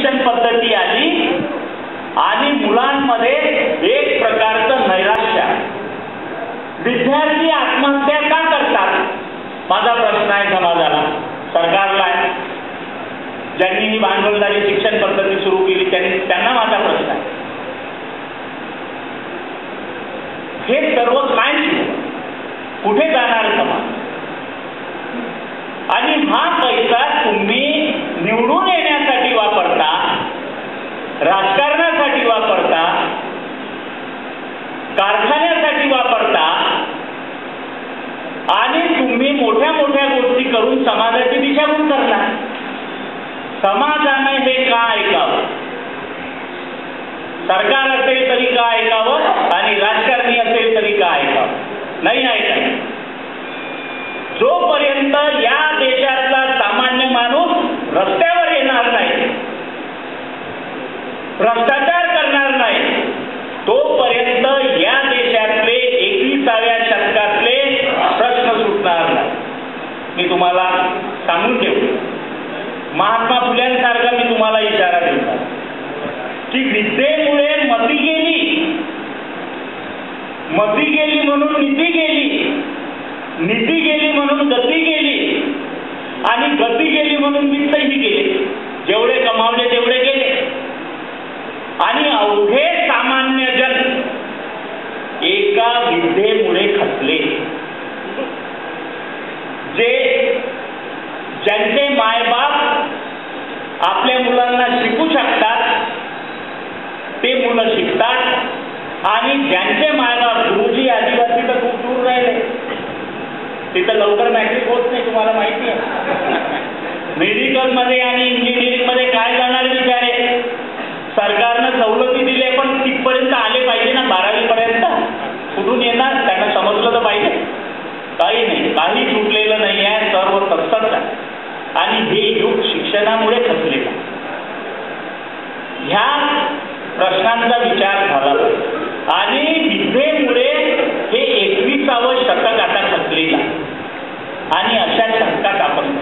शिक्षण पद्धती आली आणि मुलांमध्ये एक प्रकारचं नैराश्य आहे. विद्यार्थी आत्महत्या का करतात? माझा प्रश्न आहे समाजाला, सरकारला आहे, ज्यांनी ही भांडवलदारी शिक्षण पद्धती सुरू केली त्यांना माझा प्रश्न आहे. हे सर्व काय कुठे जाणार समाज? आणि हा पैसा तुम्ही निवडून येण्यासाठी वापरता, राजकारणासाठी वापरता, कारखान्यासाठी वापरता आणि तुम्ही मोठ्या मोठ्या गोष्टी करून समाजाची दिशाभूल करता. समाजाने हे का ऐकावं? सरकार असेल तरी का ऐकावं आणि राजकारणी असेल तरी का ऐकावं? नाही ऐकायचं. जोपर्यंत या देशातला सामान्य माणूस रस्त्यावर येणार नाही, भ्रष्टाचार करणार नाही, तोपर्यंत या देशातले 21व्या शतकातले प्रश्न सुटणार नाही. मी तुम्हाला सांगून ठेवतो, महात्मा फुल्यांसारखा मी तुम्हाला इशारा देतो की विद्येमुळे मती गेली, मती गेली म्हणून नीती गेली, नीती गेली म्हणून गती गेली आणि गती गेली म्हणून वित्तही गेले. जेवढे कमावले तेवढे गेले आणि अवघे सामान्य जन एका विद्येमुळे खचले. ज्यांचे मायबाप आपल्या मुलांना शिकू शकतात ते मुलं शिकतात आणि ज्यांचे मायबाप गुरुजी आदिवासी तर खूप दूर राहिले, तिथं लवकर मॅट्रिक होत नाही. तुम्हाला माहिती आहे मेडिकलमध्ये आणि इंजिनिअरिंगमध्ये काय जाणार विचारे? सरकारनं सवलती दिले पण तिथपर्यंत आले पाहिजे ना, 12वी पर्यंत कुठून येणार? त्यांना समजलं तर पाहिजे. काही नाही, काही सुटलेलं नाही आहे, सर्व तत्सच आहे. आणि हे युग शिक्षणामुळे खचलेलं. ह्या प्रश्नांचा विचार झाला आणि विद्येमुळे हे 21वं शतक आता खचलेलं आणि अशा शतकात आपण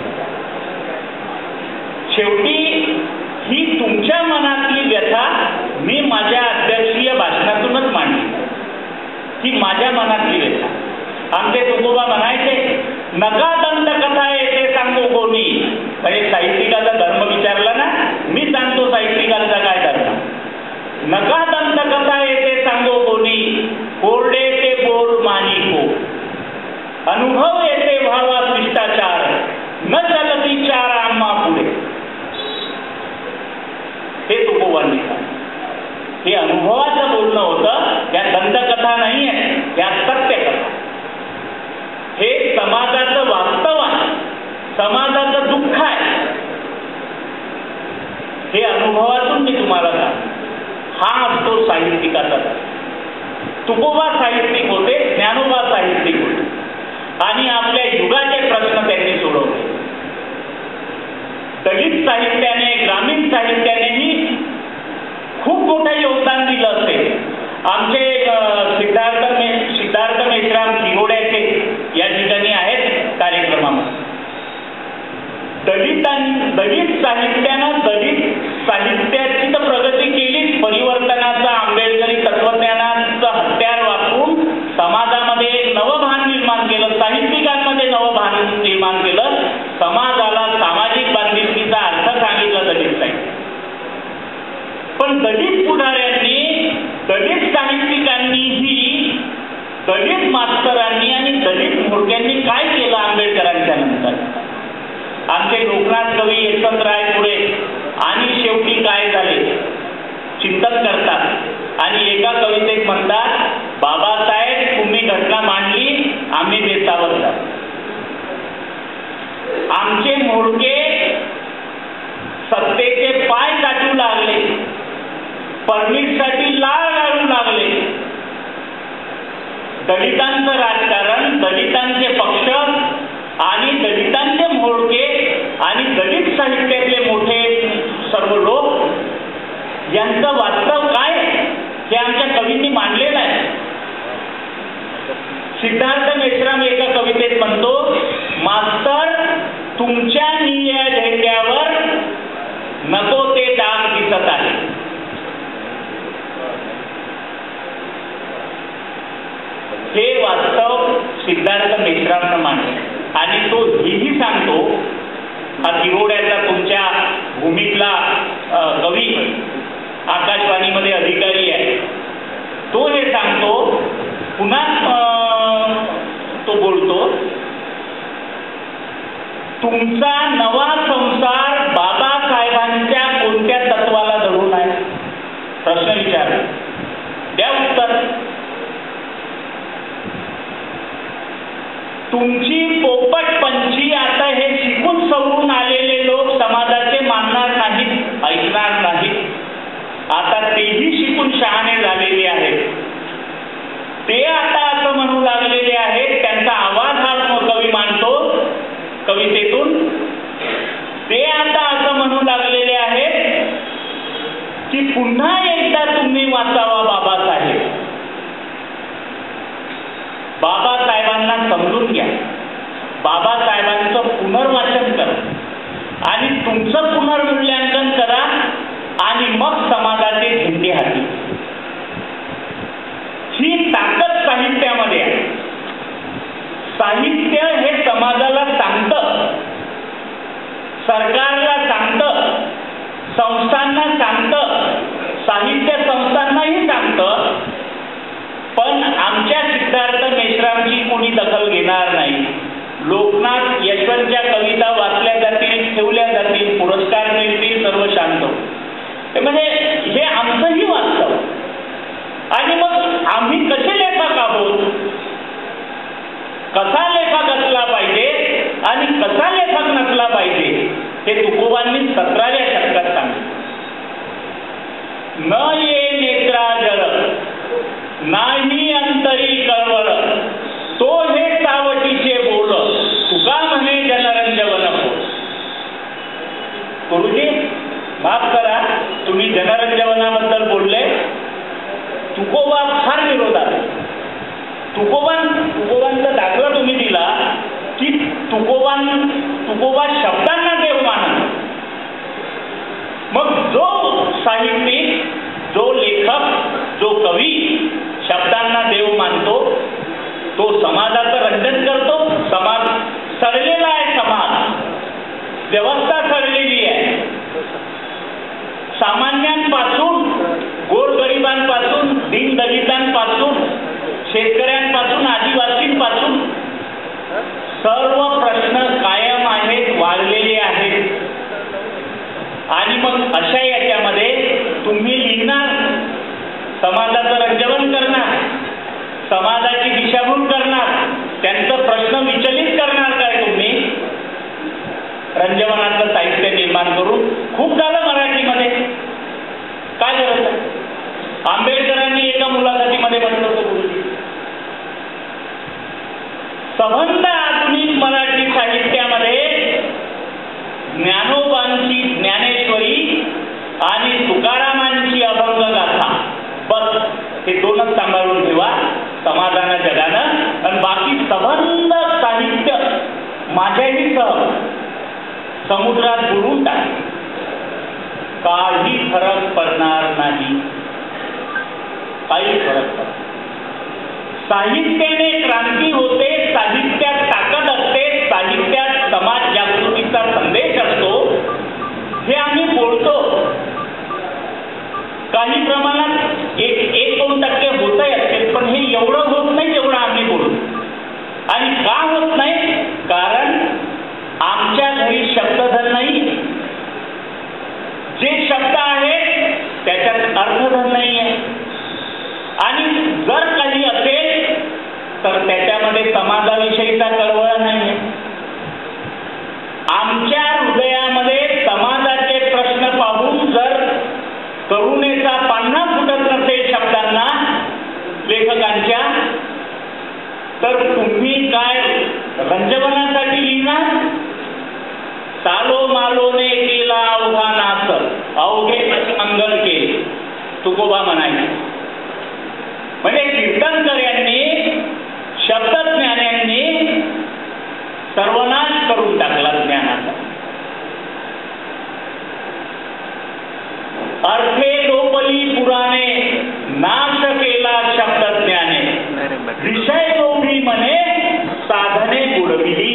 शेवटी ही तुमच्या मनातली व्यथा मी माझ्या अध्यक्षीय भाषणातूनच मांडली. ही माझ्या मनातली व्यथा. आमचे तुकोबा म्हणायचे, नका दंत कथा येते सांगू कोणी. म्हणजे साहित्यिकाचा धर्म विचारला ना, मी सांगतो साहित्यिकाचा काय धर्म. नका दंत कथा येते सांगो कोणी, कोरडे ते बोल मानी को. अनुभव येते व्हावा शिष्टाचार, न चलती चार आम्हा पुढे. हे तुकोबांनी हे अनुभवाचं बोलणं होतं. या दंतकथा नाही आहे, या सत्यकथा. हे समाजाचं वास्तव आहे, समाजाचं दुःख आहे. हे अनुभवातून मी तुम्हाला सांगतो. हा असतो साहित्यिकाचा. तुकोबा साहित्यिक होते, ज्ञानोबा साहित्यिक होते आणि आपल्या युगाचे प्रश्न त्यांनी सोडवले. दलित साहित्याने, ग्रामीण साहित्यानेही खूप मोठं योगदान दिलं असेल. आमचे सिद्धार्थ मेश्राम किरोड्याचे या ठिकाणी आहेत कार्यक्रमामध्ये. दलित साहित्यानं दलित साहित्याची तर प्रगती केलीच, परिवर्तनाचं आंबेडकरी तत्वज्ञानाचं हत्यार वापरून समाजामध्ये एक नवं भान निर्माण केलं, साहित्यिकांमध्ये नवं भान निर्माण केलं, समाजाला सामाजिक बांधिलकीचा अर्थ सांगितला दलित साहित्य. पण दलित पुढाऱ्यांनी, दलित साहित्यिकांनीही, दलित मास्तरांनी आणि दलित म्होरक्यांनी काय केलं आंबेडकरांच्या नंतर? आमचे लोकनाथ कवी यशवंतराय पुढे आणि शेवटी काय झाले चिंतन करतात आणि एका कवितेत म्हणतात, बाबासाहेब तुम्ही घटना मांडली, आम्ही बेतावर जातो. आमचे म्होरके सत्तेचे पाय चाटू लागले, परमिटसाठी लाळ गाळू लागले. दलितांचं राजकारण, दलितांचे पक्ष आणि दलितांचे म्होरके आणि दलित साहित्यातले मोठे सर्व लोक यांचं वास्तव काय हे आमच्या कवींनी मांडलेलं आहे. सिद्धार्थ मेश्राम एका कवितेत म्हणतो, मास्तर तुमच्या निळ्या झेंड्यावर नको ते डाग दिसत आहे. हे वास्तव सिद्धार्थ मेश्रामनं मांडलं आणि तो हेही सांगतो, हा तिरोड्याचा तुमच्या भूमीतला कवी आकाशवाणीमध्ये अधिकारी आहे, तो हे सांगतो, पुन्हा तो बोलतो, तुमचा नवा संसार बाबासाहेबांच्या कोणत्या तत्वाला धरून आहे? प्रश्न विचार, द्या उत्तर. तुमची पोपटपंची आता हे शिकून सवरून आलेले लोक समाजाचे मानणार नाहीत, ऐकणार नाहीत. आता तेही शिकून शहाणे झालेले आहेत. ते आता असं म्हणू लागलेले आहेत, त्यांचा आवाज हा कवी मांडतो कवितेतून. ते आता असं म्हणू लागलेले आहेत की पुन्हा एकदा तुम्ही वाचावा बाबासाहेब. बाबासाहेबांना समजून घ्या, बाबासाहेबांचं पुनर्वाचन करा आणि तुमचं पुनर्मूल्यांकन करा आणि मग समाजाचे झेंडे हाती. ही ताकद साहित्यामध्ये आहे. साहित्य हे समाजाला सांगतं, सरकारला सांगतं, संस्थांना सांगतं, साहित्य संस्थांनाही सांगतं. पण आमच्या सिद्धार्थ मेश्रामची कोणी दखल घेणार नाही. लोकनाथ यशवंतच्या कविता वाचल्या जातील, ठेवल्या जातील, पुरस्कार मिळतील, सर्व शांत. म्हणजे हे आमचंही वास्तव. आणि मग आम्ही कसे लेखक आहोत, कसा लेखक असला पाहिजे आणि कसा लेखक नसला पाहिजे हे तुकोबांनी 17व्या शतकात सांगितलं. न ये नेत्रा जळ नाही अंतरी कळवळ, तो हे सावटीचे बोल, तुका म्हणे जनरंजवन बोल. गुरुजी माफ करा, तुम्ही जनरंजवनाबद्दल बोलले, तुकोबा फार विरोधात. तुकोबांचा दाखला तुम्ही दिला की तुकोबा शब्दांना देव मानत. मग जो साहित्यिक, जो लेखक, जो कवी शब्दांना देव मानतो, तो समाजाचं रंजन करतो. समाज सडलेला आहे, समाज व्यवस्था सडलेली आहे. सामान्यांपासून, गोरगरिबांपासून, दीनदलितांपासून, शेतकऱ्यांपासून, आदिवासींपासून सर्व प्रश्न कायम आहेत, वाढलेले आहेत. आणि मग अशा याच्यामध्ये तुम्ही लिहिणार, समाजाचं रंजन करणार, समाजाची दिशाभूल करणार, त्यांचं प्रश्न विचलित करणार काय तुम्ही? रंजवनातलं साहित्य निर्माण करून खूप झालं मराठीमध्ये, काय गरज आहे? आंबेडकरांनी एका मुलाखतीमध्ये म्हटलं होतं, गुरुजी संबंध आधुनिक मराठी साहित्यामध्ये ज्ञानोबांची ज्ञानेश्वरी आणि तुकारामांची अभंग गाथा, बस हे दोनच सांभाळून ठेवा समाजानं, जगानं. आणि बाकी संबंध साहित्य माझ्याही सह समुद्रात बुडून टाक, काही फरक पडणार नाही, काही फरक पडणार. साहित्याने क्रांती होते, साहित्यात ताकद असते, साहित्यात समाज जागृतीचा संदेश असतो. हे आम्ही बोलतो, काही प्रमाणात 1-2% होतही असेल, पण हे एवढं होत नाही जेवढं आम्ही बोलतो. आणि का होत नाही? कारण आमच्या घरी शब्दधन नाही. जे शब्द आहेत त्याच्यात अर्थधन नाही आहे. आणि जर काही असेल तर त्याच्यामध्ये समाजाविषयीचा कळवळ नाही आहे. आमच्या हृदयामध्ये समाजाचे प्रश्न पाहून जर करुणेचा पान्हा फुटत नसेल शब्दांना लेखकांच्या, तर तुम्ही काय रंजवनासाठी लिहिणार? चालो मालोने केला अवघा नाच, अवघे मंगल केले, तुकोबा म्हणायचे. म्हणजे कीर्तनकऱ्यांनी, शब्दज्ञान्यांनी सर्वनाश करून टाकला ज्ञानाचा. अर्थे लोपली पुराणे नाश केला शब्दज्ञाने विषय लोभी म्हणे साधने बुडविली.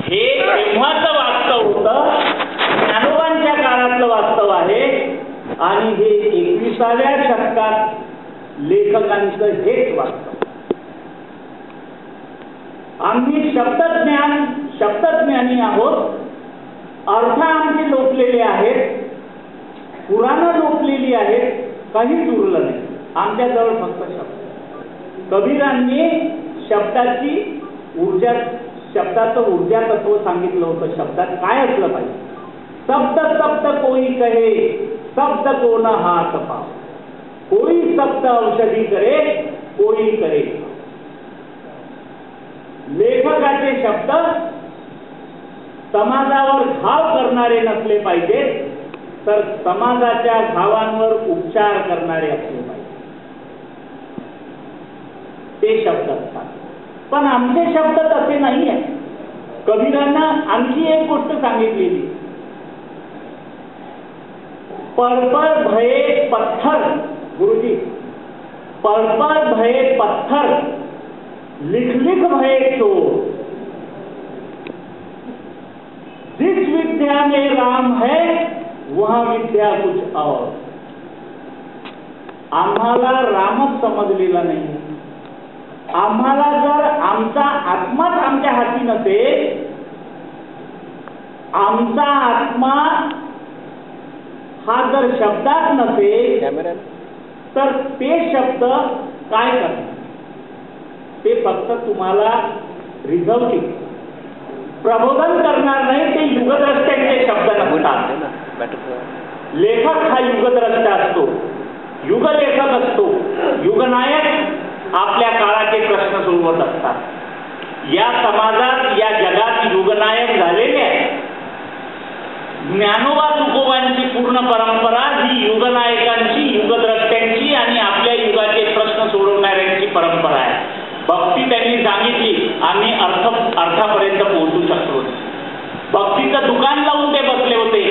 हे तेव्हाचं वास्तव होतं, ज्ञानोबांच्या काळातलं वास्तव आहे आणि हे 21व्या शतकात लेखकांचं हेच वास्तव. आम्ही शब्दज्ञानी आहोत, अर्थ आमचे लोपलेले आहेत, पुराणं लोपलेली आहेत, काहीच उरलं नाही आमच्याजवळ, फक्त शब्द. कबीरांनी शब्दाचं ऊर्जा तत्व सांगितलं होतं. शब्दात काय असलं पाहिजे? शब्द शब्द कोई कहे शब्द को न हात पाव, कोई शब्द औषधी करे कोई करे. लेखकाचे शब्द समाजावर घाव करणारे नसले पाहिजे, तर समाजाच्या घावांवर उपचार करणारे असले पाहिजे. ते शब्द असतात. पण आमचे शब्द तसे नाही आहेत. कबीरांना आणखी एक गोष्ट सांगितलेली, पळपळ भये पत्थर. गुरुजी, पळपळ भये पत्थर लिख लिख भये चोर, जिस विद्या में राम है वहां विद्या कुछ और. आम्हाला रामच समजलेला नाही. आम्हाला जर आमचा आत्माच आमच्या हाती नसेल, आमचा आत्मा हा जर शब्दात नसेल, तर ते शब्द काय करणार? ते फक्त तुम्हाला रिझवतील, प्रबोधन करणार नाही. ते युगद्रष्ट्यांचे शब्द नसतात. लेखक हा युगद्रष्टा असतो, युगलेखक असतो, युगनायक आपल्या काळाचे प्रश्न सोडवत असतात. या समाजात, या जगात युगनायक झालेले आहेत. ज्ञानोबा तुकोबांची पूर्ण परंपरा ही युगनायकांची, युगद्रष्ट्यांची आणि आपल्या युगाचे प्रश्न सोडवणाऱ्यांची परंपरा आहे. भक्ती त्यांनी सांगितली, आम्ही अर्थापर्यंत पोहोचू शकलो. भक्तीचं दुकान लावून ते बसले होते.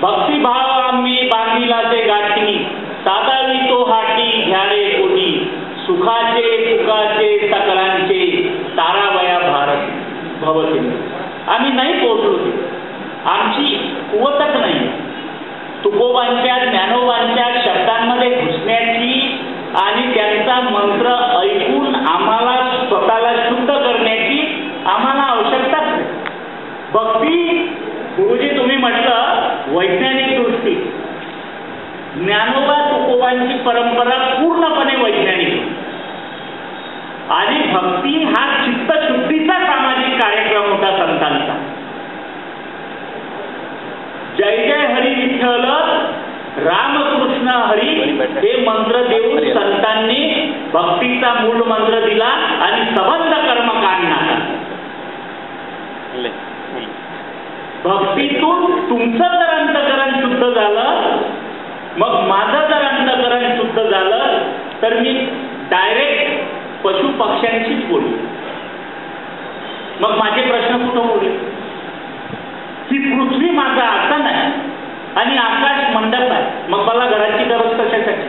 भक्तिभाव आम्ही बांधिलाचे गाठी, साधावी तो हाटी घ्यारे कोटी, सुखाचे सुखाचे सकलांचे तारावया भारत भवते. आम्ही नाही पोहोचलो, आमची कुवतच नाही. तुकोबांच्या, ज्ञानोबांच्या शब्दांमध्ये घुसण्याची आणि त्यांचा मंत्र ऐकून आम्हाला स्वतःला शुद्ध करण्याची आम्हाला आवश्यकताच नाही. भक्ती, गुरुजी तुम्ही म्हटलं वैज्ञानिक दृष्टी, ज्ञानोबा तुकोबांची परंपरा पूर्णपणे वैज्ञानिक आणि भक्ती हा चित्तशुद्धीचा सामाजिक कार्यक्रम होता संतांचा. जय जय हरी विठ्ठल रामकृष्ण हरी हे मंत्र देऊन संतांनी भक्तीचा मूळ मंत्र दिला आणि संबंध कर्म काढणार. भक्तीतून तुमचं जर अंतकरण शुद्ध झालं, मग माझं जर अंतकरण शुद्ध झालं, तर मी डायरेक्ट पशु पक्ष्यांशीच बोलू. मग माझे प्रश्न कुठं बोलले? ही पृथ्वी माझा आसन आहे आणि आकाश मंडप आहे, मग मला घराची गरज कशासाठी?